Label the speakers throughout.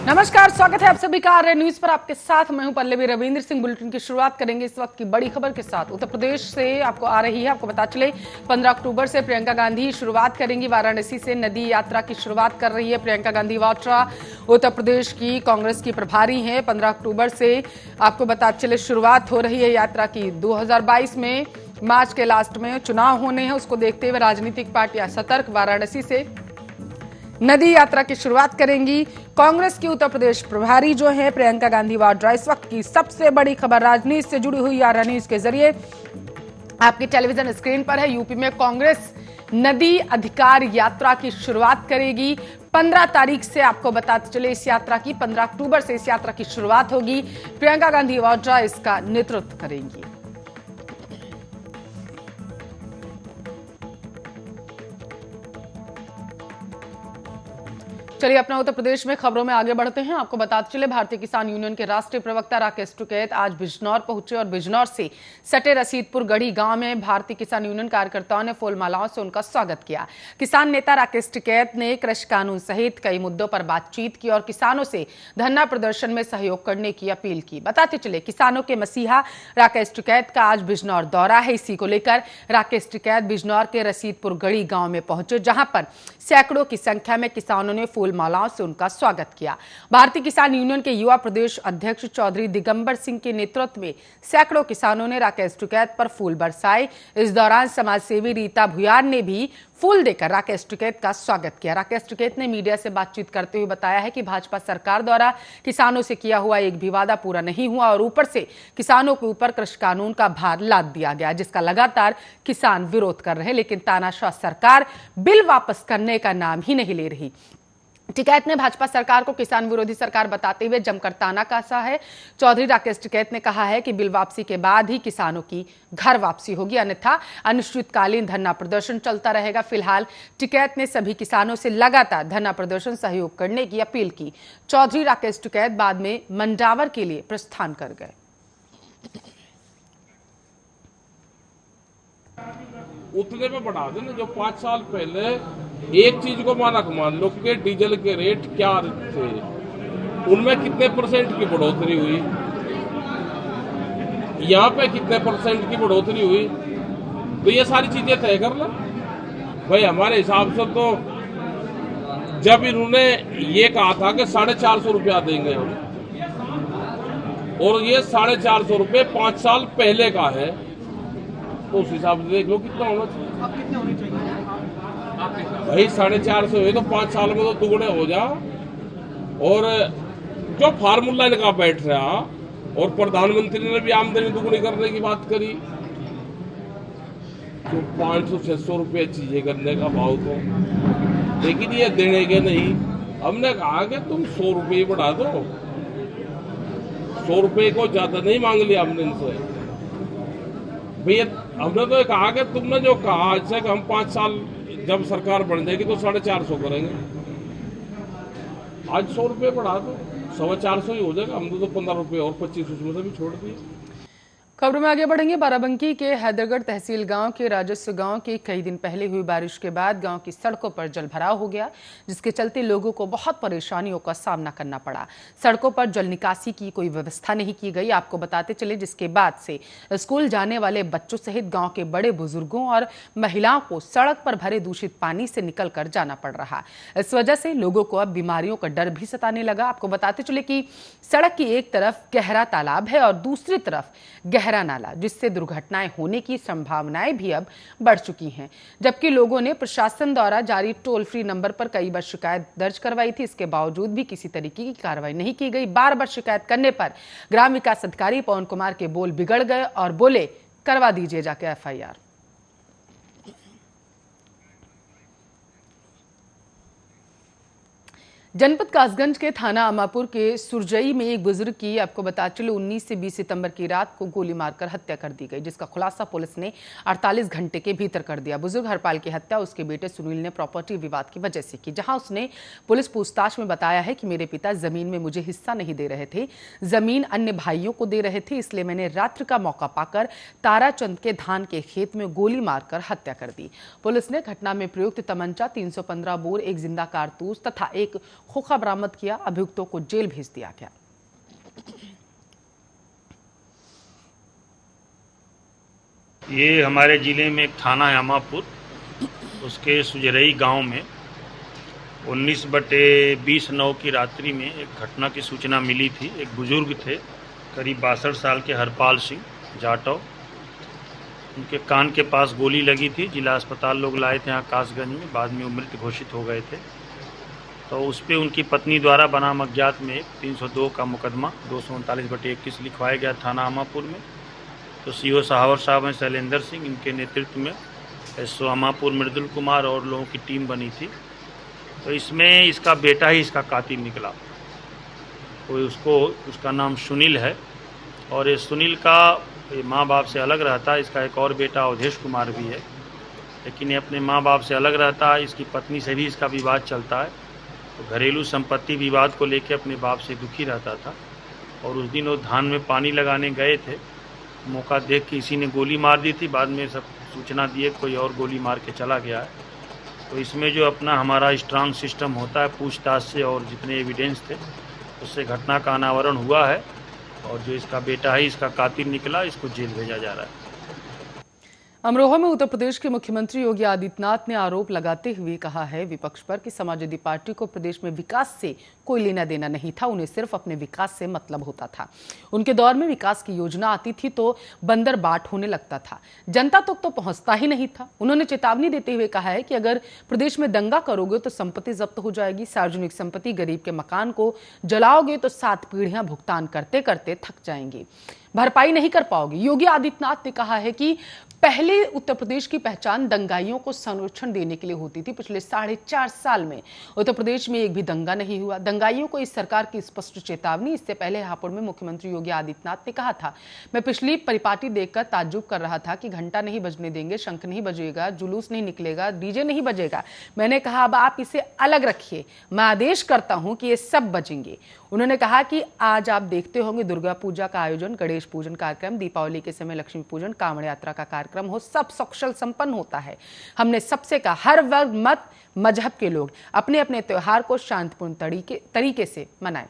Speaker 1: नमस्कार, स्वागत है आप सभी का आर्य न्यूज पर। आपके साथ मैं हूं पल्लवी रविंद्र सिंह। बुलेटिन की शुरुआत करेंगे इस वक्त की बड़ी खबर के साथ। उत्तर प्रदेश से आपको आ रही है, आपको बता चले 15 अक्टूबर से प्रियंका गांधी शुरुआत करेंगी। वाराणसी से नदी यात्रा की शुरुआत कर रही है प्रियंका गांधी वाड्रा। उत्तर प्रदेश की कांग्रेस की प्रभारी हैं। 15 अक्टूबर से आपको बता चले शुरुआत हो रही है यात्रा की। 2022 में मार्च के लास्ट में चुनाव होने हैं, उसको देखते हुए राजनीतिक पार्टियां सतर्क। वाराणसी से नदी यात्रा की शुरुआत करेंगी कांग्रेस की उत्तर प्रदेश प्रभारी जो है प्रियंका गांधी वाड्रा। इस वक्त की सबसे बड़ी खबर राजनीति से जुड़ी हुई आर्य न्यूज के जरिए आपकी टेलीविजन स्क्रीन पर है। यूपी में कांग्रेस नदी अधिकार यात्रा की शुरुआत करेगी 15 तारीख से। आपको बताते चले इस यात्रा की 15 अक्टूबर से इस यात्रा की शुरुआत होगी। प्रियंका गांधी वाड्रा इसका नेतृत्व करेंगी। चलिए अपना उत्तर प्रदेश में खबरों में आगे बढ़ते हैं। आपको बताते चले भारतीय किसान यूनियन के राष्ट्रीय प्रवक्ता राकेश टिकैत आज बिजनौर पहुंचे और बिजनौर से सटे रसीदपुर गढ़ी गांव में भारतीय किसान यूनियन कार्यकर्ताओं ने फूल मालाओं से उनका स्वागत किया। किसान नेता राकेश टिकैत ने कृषि कानून सहित कई मुद्दों पर बातचीत की और किसानों से धरना प्रदर्शन में सहयोग करने की अपील की। बताते चले किसानों के मसीहा राकेश टिकैत का आज बिजनौर दौरा है। इसी को लेकर राकेश टिकैत बिजनौर के रसीदपुर गढ़ी गांव में पहुंचे, जहां पर सैकड़ों की संख्या में किसानों ने फूल मालाओं से उनका स्वागत किया। भारतीय किसान यूनियन के युवा प्रदेश अध्यक्ष चौधरी दिगंबर सिंह के नेतृत्व में सैकड़ों किसानों ने राकेश टिकैत पर फूल बरसाए। इस दौरान समाजसेवी रीता भुयार ने भी फूल देकर राकेश टिकैत का स्वागत किया। राकेश टिकैत ने मीडिया से बातचीत करते हुए बताया है कि भाजपा सरकार द्वारा किसानों से किया हुआ एक भी वादा पूरा नहीं हुआ और ऊपर से किसानों के ऊपर कृषि कानून का भार लाद दिया गया, जिसका लगातार किसान विरोध कर रहे हैं। लेकिन तानाशाह सरकार बिल वापस करने का नाम ही नहीं ले रही। टिकैत ने भाजपा सरकार को किसान विरोधी सरकार बताते हुए जमकर ताना कसा है। चौधरी राकेश टिकैत ने कहा है कि बिल वापसी के बाद ही किसानों की घर वापसी होगी, अन्यथा अनिश्चितकालीन धरना प्रदर्शन चलता रहेगा। फिलहाल टिकैत ने सभी किसानों से लगातार धरना प्रदर्शन सहयोग करने की अपील की। चौधरी राकेश टिकैत बाद में मंडावर के लिए प्रस्थान कर गए।
Speaker 2: उतने पे बढ़ा देना जो 5 साल पहले एक चीज को मानक मान लो कि डीजल के रेट क्या थे, उनमें कितने परसेंट की बढ़ोतरी हुई, यहाँ पे कितने परसेंट की बढ़ोतरी हुई, तो ये सारी चीजें तय कर लो भाई। हमारे हिसाब से तो जब इन्होंने ये कहा था कि 450 रुपया देंगे हम, और ये 450 रुपये 5 साल पहले का है, तो उस हिसाब से देख लो कितना होना चाहिए। भाई 450 है तो 5 साल में तो दुगने हो जा। और जो फार्मूला इनका बैठ रहा, और प्रधानमंत्री ने भी आमदनी दुगनी करने की बात करी, तो 500-600 रुपये चीजें करने का भाव तो, लेकिन ये देने के नहीं। हमने कहा कि तुम 100 रुपये बढ़ा दो, 100 रुपये को ज्यादा नहीं मांग लिया हमने इनसे। भैया हमने तो कहा कि तुमने जो कहा आज से हम 5 साल जब सरकार बन जाएगी तो 450 करेंगे, आज 100 रुपये बढ़ा दो, 450 ही हो जाएगा। हम तो 15 रुपये और 25 उसमें से भी छोड़ दिए।
Speaker 1: खबरों में आगे बढ़ेंगे। बाराबंकी के हैदरगढ़ तहसील गांव के राजस्व गांव की कई दिन पहले हुई बारिश के बाद गांव की सड़कों पर जलभराव हो गया, जिसके चलते लोगों को बहुत परेशानियों का सामना करना पड़ा। सड़कों पर जल निकासी की कोई व्यवस्था नहीं की गई। आपको बताते चले जिसके बाद से स्कूल जाने वाले बच्चों सहित गांव के बड़े बुजुर्गों और महिलाओं को सड़क पर भरे दूषित पानी से निकल कर जाना पड़ रहा। इस वजह से लोगों को अब बीमारियों का डर भी सताने लगा। आपको बताते चले कि सड़क की एक तरफ गहरा तालाब है और दूसरी तरफ गहरा नाला, जिससे दुर्घटनाएं होने की संभावनाएं भी अब बढ़ चुकी हैं। जबकि लोगों ने प्रशासन द्वारा जारी टोल फ्री नंबर पर कई बार शिकायत दर्ज करवाई थी, इसके बावजूद भी किसी तरीके की कार्रवाई नहीं की गई। बार बार शिकायत करने पर ग्राम विकास अधिकारी पवन कुमार के बोल बिगड़ गए और बोले करवा दीजिए जाके FIR। जनपद कासगंज के थाना अमापुर के सुरजई में एक बुजुर्ग की आपको बता चले 19 से 20 सितंबर की रात को गोली मारकर हत्या कर दी गई, जिसका खुलासा पुलिस ने 48 घंटे के भीतर कर दिया। बुजुर्ग हरपाल की हत्या उसके बेटे सुनील ने प्रॉपर्टी विवाद की वजह से की, जहां उसने पुलिस पूछताछ में बताया है कि मेरे पिता जमीन में मुझे हिस्सा नहीं दे रहे थे, जमीन अन्य भाइयों को दे रहे थे, इसलिए मैंने रात्रि का मौका पाकर ताराचंद के धान के खेत में गोली मारकर हत्या कर दी। पुलिस ने घटना में प्रयुक्त तमंचा, 315 बोर, एक जिंदा कारतूस तथा एक खोखा बरामद किया। अभियुक्तों को जेल भेज दिया गया।
Speaker 3: ये हमारे ज़िले में एक थाना है अमापुर, उसके सुजरई गांव में 19/20/9 की रात्रि में एक घटना की सूचना मिली थी। एक बुजुर्ग थे, करीब 62 साल के, हरपाल सिंह जाटव। उनके कान के पास गोली लगी थी। जिला अस्पताल लोग लाए थे यहाँ कासगंज में, बाद में वो मृत घोषित हो गए थे। तो उस पर उनकी पत्नी द्वारा बनाम अज्ञात में 302 का मुकदमा 239/21 लिखवाया गया थाना अमापुर में। तो सीओ सहावर साहब हैं शैलेंद्र सिंह, इनके नेतृत्व में एसओ अमापुर मृदुल कुमार और लोगों की टीम बनी थी। तो इसमें इसका बेटा ही इसका कातिल निकला। तो उसका नाम सुनील है, और ये सुनील का माँ बाप से अलग रहता है। इसका एक और बेटा अवधेश कुमार भी है, लेकिन ये अपने माँ बाप से अलग रहता है। इसकी पत्नी से भी इसका विवाद चलता है। तो घरेलू संपत्ति विवाद को लेकर अपने बाप से दुखी रहता था। और उस दिन वो धान में पानी लगाने गए थे, मौका देख के इसी ने गोली मार दी थी। बाद में सब सूचना दिए, कोई और गोली मार के चला गया है। तो इसमें जो अपना हमारा स्ट्रांग सिस्टम होता है, पूछताछ से और जितने एविडेंस थे उससे घटना का अनावरण हुआ है। और जो इसका बेटा है, इसका कातिल निकला, इसको जेल भेजा जा रहा है।
Speaker 1: अमरोहा में उत्तर प्रदेश के मुख्यमंत्री योगी आदित्यनाथ ने आरोप लगाते हुए कहा है विपक्ष पर कि समाजवादी पार्टी को प्रदेश में विकास से कोई लेना देना नहीं था, उन्हें सिर्फ अपने विकास से मतलब होता था। उनके दौर में विकास की योजना आती थी तो बंदर बाट होने लगता था, जनता तक तो पहुंचता ही नहीं था। उन्होंने चेतावनी देते हुए कहा है कि अगर प्रदेश में दंगा करोगे तो संपत्ति जब्त हो जाएगी, सार्वजनिक संपत्ति, गरीब के मकान को जलाओगे तो 7 पीढ़ियां भुगतान करते करते थक जाएंगी, भरपाई नहीं कर पाओगे। योगी आदित्यनाथ ने कहा है कि पहले उत्तर प्रदेश की पहचान दंगाइयों को संरक्षण देने के लिए होती थी। पिछले 4.5 साल में उत्तर प्रदेश में एक भी दंगा नहीं हुआ। दंगाइयों को इस सरकार की स्पष्ट चेतावनी। इससे पहले हापुड़ में मुख्यमंत्री योगी आदित्यनाथ ने कहा था, मैं पिछली परिपाटी देखकर ताज्जुब कर रहा था कि घंटा नहीं बजने देंगे, शंख नहीं बजेगा, जुलूस नहीं निकलेगा, डीजे नहीं बजेगा। मैंने कहा अब आप इसे अलग रखिए, मैं आदेश करता हूं कि ये सब बजेंगे। उन्होंने कहा कि आज आप देखते होंगे दुर्गा पूजा का आयोजन, गणेश पूजन कार्यक्रम, दीपावली के समय लक्ष्मी पूजन, कांवड़ यात्रा का कार्यक्रम हो, सब सकुशल संपन्न होता है। हमने सबसे कहा हर वर्ग, मत, मजहब के लोग अपने अपने त्योहार को शांतिपूर्ण तरीके से मनाएं।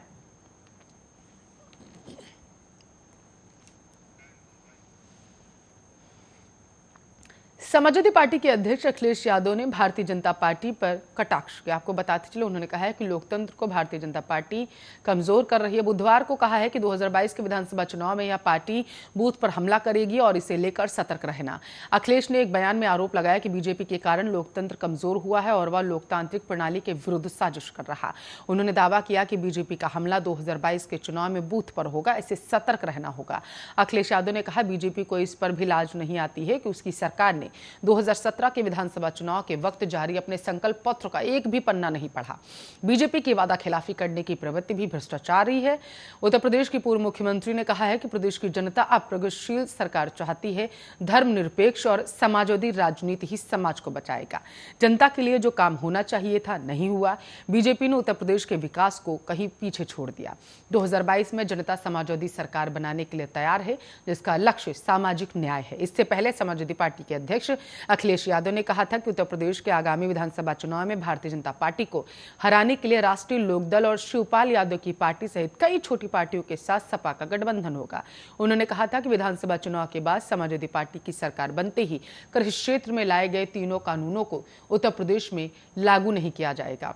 Speaker 1: समाजवादी पार्टी के अध्यक्ष अखिलेश यादव ने भारतीय जनता पार्टी पर कटाक्ष किया। आपको बताते चले, उन्होंने कहा है कि लोकतंत्र को भारतीय जनता पार्टी कमजोर कर रही है। बुधवार को कहा है कि 2022 के विधानसभा चुनाव में यह पार्टी बूथ पर हमला करेगी और इसे लेकर सतर्क रहना। अखिलेश ने एक बयान में आरोप लगाया कि बीजेपी के कारण लोकतंत्र कमजोर हुआ है और वह लोकतांत्रिक प्रणाली के विरुद्ध साजिश कर रहा। उन्होंने दावा किया कि बीजेपी का हमला 2022 के चुनाव में बूथ पर होगा, इसे सतर्क रहना होगा। अखिलेश यादव ने कहा बीजेपी को इस पर भी लाज नहीं आती है कि उसकी सरकार ने 2017 के विधानसभा चुनाव के वक्त जारी अपने संकल्प पत्र का एक भी पन्ना नहीं पढ़ा। बीजेपी की वादा खिलाफी करने की प्रवृत्ति भी भ्रष्टाचारी है। उत्तर प्रदेश की पूर्व मुख्यमंत्री ने कहा है कि प्रदेश की जनता अब प्रगतिशील सरकार चाहती है, धर्मनिरपेक्ष और समाजवादी राजनीति ही समाज को बचाएगा। जनता के लिए जो काम होना चाहिए था नहीं हुआ। बीजेपी ने उत्तर प्रदेश के विकास को कहीं पीछे छोड़ दिया। 2022 में जनता समाजवादी सरकार बनाने के लिए तैयार है, जिसका लक्ष्य सामाजिक न्याय है। इससे पहले समाजवादी पार्टी के अध्यक्ष अखिलेश यादव ने कहा था कि उत्तर प्रदेश के आगामी विधानसभा चुनाव में भारतीय जनता पार्टी को हराने के लिए राष्ट्रीय लोकदल और शिवपाल यादव की पार्टी सहित कई छोटी पार्टियों के साथ सपा का गठबंधन होगा। उन्होंने कहा था कि विधानसभा चुनाव के बाद समाजवादी पार्टी की सरकार बनते ही कृषि क्षेत्र में लाए गए तीनों कानूनों को उत्तर प्रदेश में लागू नहीं किया जाएगा।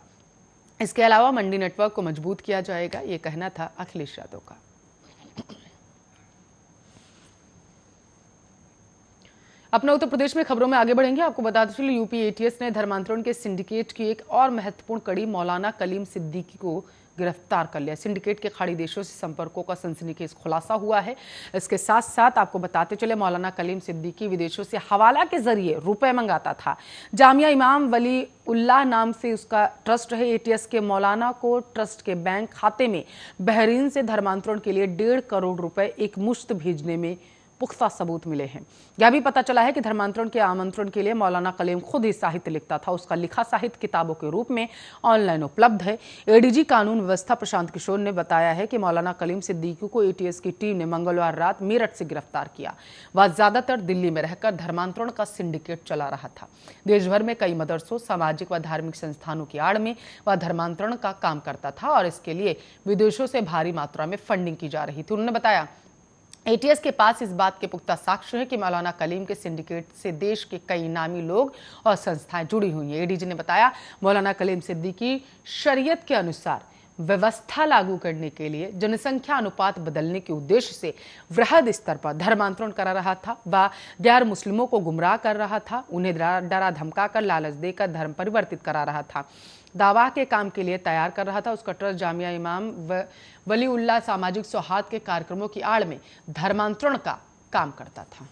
Speaker 1: इसके अलावा मंडी नेटवर्क को मजबूत किया जाएगा, ये कहना था अखिलेश यादव का। अपना उत्तर प्रदेश में खबरों में आगे बढ़ेंगे। आपको बताते चलिए, यूपी एटीएस ने धर्मांतरण के सिंडिकेट की एक और महत्वपूर्ण कड़ी मौलाना कलीम सिद्दीकी को गिरफ्तार कर लिया। सिंडिकेट के खाड़ी देशों से संपर्कों का सनसनीखेज खुलासा हुआ है। इसके साथ साथ आपको बताते चले, मौलाना कलीम सिद्दीकी विदेशों से हवाला के जरिए रुपए मंगाता था। जामिया इमाम वली उल्लाह नाम से उसका ट्रस्ट है। एटीएस के मौलाना को ट्रस्ट के बैंक खाते में बहरीन से धर्मांतरण के लिए 1.5 करोड़ रुपए एक मुश्त भेजने में पुख्ता सबूत मिले हैं। यह भी पता चला है कि धर्मांतरण के आमंत्रण के लिए मौलाना कलीम खुद ही साहित्य लिखता था। उसका लिखा साहित्य किताबों के रूप में ऑनलाइन उपलब्ध है। एडीजी कानून व्यवस्था प्रशांत किशोर ने बताया है कि मौलाना कलीम सिद्दीकी को एटीएस की टीम ने मंगलवार रात मेरठ से गिरफ्तार किया। वह ज्यादातर दिल्ली में रहकर धर्मांतरण का सिंडिकेट चला रहा था। देश भर में कई मदरसों, सामाजिक व धार्मिक संस्थानों की आड़ में वह धर्मांतरण का काम करता था और इसके लिए विदेशों से भारी मात्रा में फंडिंग की जा रही थी। उन्होंने बताया, एटीएस के पास इस बात के पुख्ता साक्ष्य है कि मौलाना कलीम के सिंडिकेट से देश के कई नामी लोग और संस्थाएं जुड़ी हुई हैं। एडीजी ने बताया, मौलाना कलीम सिद्दीकी शरीयत के अनुसार व्यवस्था लागू करने के लिए जनसंख्या अनुपात बदलने के उद्देश्य से वृहद स्तर पर धर्मांतरण करा रहा था। वह गैर मुस्लिमों को गुमराह कर रहा था, उन्हें डरा धमका कर लालच देकर धर्म परिवर्तित करा रहा था, दावा के काम के लिए तैयार कर रहा था। उसका ट्रस्ट जामिया इमाम वलीउल्लाह सामाजिक सौहार्द के कार्यक्रमों की आड़ में धर्मांतरण का काम करता था।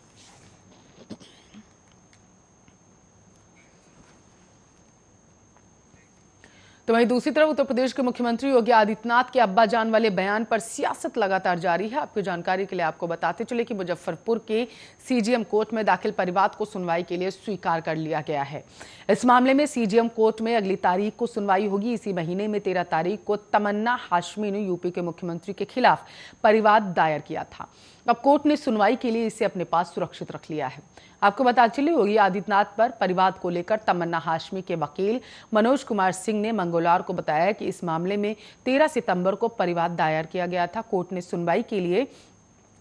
Speaker 1: तो वहीं दूसरी तरफ उत्तर प्रदेश के मुख्यमंत्री योगी आदित्यनाथ के अब्बा जान वाले बयान पर सियासत लगातार जारी है। आपकी जानकारी के लिए आपको बताते चले कि मुजफ्फरपुर के सीजीएम कोर्ट में दाखिल परिवाद को सुनवाई के लिए स्वीकार कर लिया गया है। इस मामले में सीजीएम कोर्ट में अगली तारीख को सुनवाई होगी। इसी महीने में 13 तारीख को तमन्ना हाशमी ने यूपी के मुख्यमंत्री के खिलाफ परिवाद दायर किया था। अब कोर्ट ने सुनवाई के लिए इसे अपने पास सुरक्षित रख लिया है। आपको बता चले, योगी आदित्यनाथ पर परिवाद को लेकर तमन्ना हाशमी के वकील मनोज कुमार सिंह ने मंगलवार को बताया कि इस मामले में 13 सितंबर को परिवाद दायर किया गया था। कोर्ट ने सुनवाई के लिए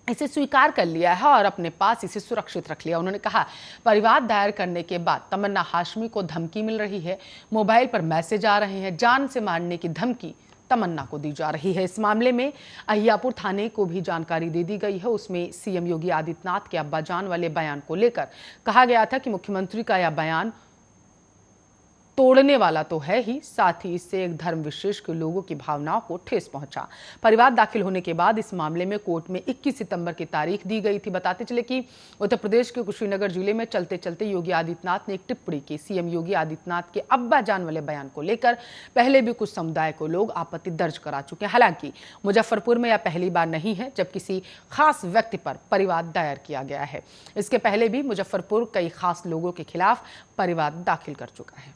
Speaker 1: इसे स्वीकार कर लिया है और अपने पास इसे सुरक्षित रख लिया। उन्होंने कहा, परिवाद दायर करने के बाद तमन्ना हाशमी को धमकी मिल रही है, मोबाइल पर मैसेज आ रहे हैं, जान से मारने की धमकी तमन्ना को दी जा रही है। इस मामले में अहियापुर थाने को भी जानकारी दे दी गई है। उसमें सीएम योगी आदित्यनाथ के अब्बा जान वाले बयान को लेकर कहा गया था कि मुख्यमंत्री का यह बयान तोड़ने वाला तो है ही, साथ ही इससे एक धर्म विशेष के लोगों की भावनाओं को ठेस पहुंचा। परिवाद दाखिल होने के बाद इस मामले में कोर्ट में 21 सितंबर की तारीख दी गई थी। बताते चले कि उत्तर प्रदेश के कुशीनगर जिले में चलते चलते योगी आदित्यनाथ ने एक टिप्पणी की। सीएम योगी आदित्यनाथ के अब्बा जान वाले बयान को लेकर पहले भी कुछ समुदाय को लोग आपत्ति दर्ज करा चुके हैं। हालांकि मुजफ्फरपुर में यह पहली बार नहीं है जब किसी खास व्यक्ति पर परिवाद दायर किया गया है। इसके पहले भी मुजफ्फरपुर कई खास लोगों के खिलाफ परिवाद दाखिल कर चुका है।